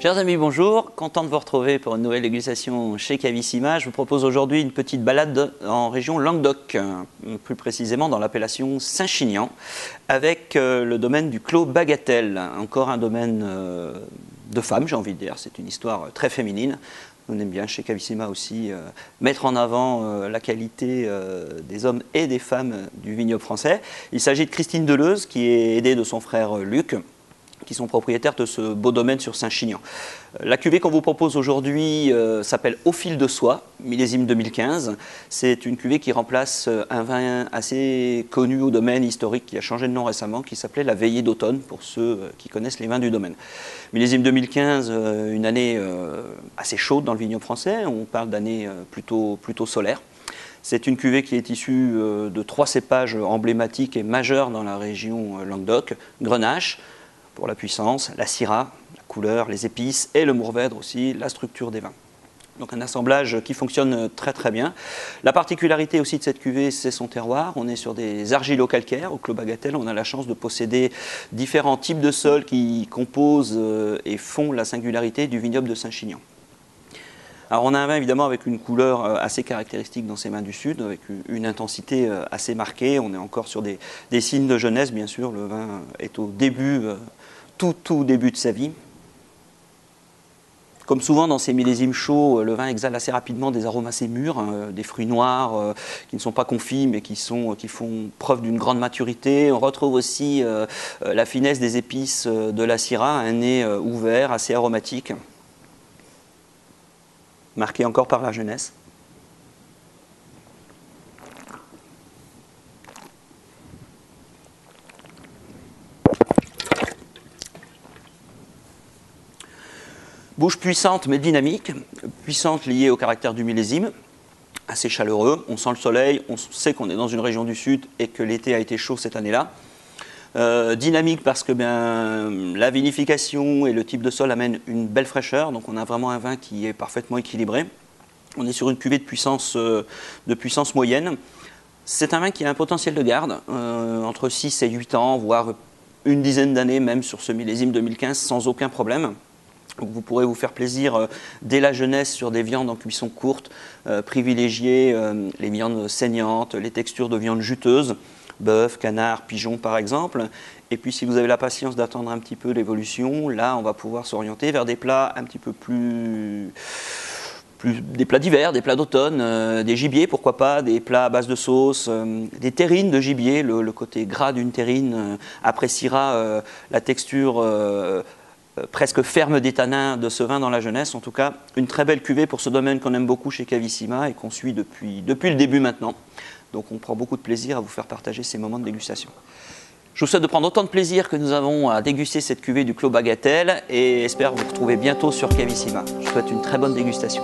Chers amis, bonjour. Content de vous retrouver pour une nouvelle dégustation chez Cavissima. Je vous propose aujourd'hui une petite balade en région Languedoc, plus précisément dans l'appellation Saint-Chinian, avec le domaine du Clos Bagatelle. Encore un domaine de femmes, j'ai envie de dire. C'est une histoire très féminine. On aime bien chez Cavissima aussi mettre en avant la qualité des hommes et des femmes du vignoble français. Il s'agit de Christine Deleuze, qui est aidée de son frère Luc, qui sont propriétaires de ce beau domaine sur Saint-Chinian. La cuvée qu'on vous propose aujourd'hui s'appelle Au fil de soie, millésime 2015. C'est une cuvée qui remplace un vin assez connu au domaine historique qui a changé de nom récemment, qui s'appelait la Veillée d'automne, pour ceux qui connaissent les vins du domaine. Millésime 2015, une année assez chaude dans le vignoble français, on parle d'année plutôt solaire. C'est une cuvée qui est issue de 3 cépages emblématiques et majeurs dans la région Languedoc: Grenache, pour la puissance, la Syrah, la couleur, les épices, et le Mourvèdre aussi, la structure des vins. Donc un assemblage qui fonctionne très très bien. La particularité aussi de cette cuvée, c'est son terroir. On est sur des argilo-calcaires. Au Clos Bagatelle, on a la chance de posséder différents types de sols qui composent et font la singularité du vignoble de Saint-Chinian. Alors on a un vin évidemment avec une couleur assez caractéristique dans ces vins du Sud, avec une intensité assez marquée. On est encore sur des signes de jeunesse, bien sûr. Le vin est au début, tout début de sa vie. Comme souvent dans ces millésimes chauds, le vin exhale assez rapidement des arômes assez mûrs, des fruits noirs qui ne sont pas confits mais qui font preuve d'une grande maturité. On retrouve aussi la finesse des épices de la Syrah, un nez ouvert, assez aromatique, marqué encore par la jeunesse. Bouche puissante mais dynamique, puissante liée au caractère du millésime, assez chaleureux, on sent le soleil, on sait qu'on est dans une région du Sud et que l'été a été chaud cette année-là. Dynamique parce que la vinification et le type de sol amènent une belle fraîcheur, donc on a vraiment un vin qui est parfaitement équilibré. On est sur une cuvée de puissance moyenne. C'est un vin qui a un potentiel de garde, entre 6 et 8 ans, voire une dizaine d'années même sur ce millésime 2015 sans aucun problème. Donc vous pourrez vous faire plaisir dès la jeunesse sur des viandes en cuisson courte, privilégier les viandes saignantes, les textures de viande juteuse, bœuf, canard, pigeon par exemple. Et puis si vous avez la patience d'attendre un petit peu l'évolution, là on va pouvoir s'orienter vers des plats un petit peu des plats d'hiver, des plats d'automne, des gibiers, pourquoi pas, des plats à base de sauce, des terrines de gibier. Le côté gras d'une terrine appréciera la texture presque ferme des tanins de ce vin dans la jeunesse. En tout cas, une très belle cuvée pour ce domaine qu'on aime beaucoup chez Cavissima et qu'on suit depuis le début maintenant. Donc on prend beaucoup de plaisir à vous faire partager ces moments de dégustation. Je vous souhaite de prendre autant de plaisir que nous avons à déguster cette cuvée du Clos Bagatelle et espère vous retrouver bientôt sur Cavissima. Je vous souhaite une très bonne dégustation.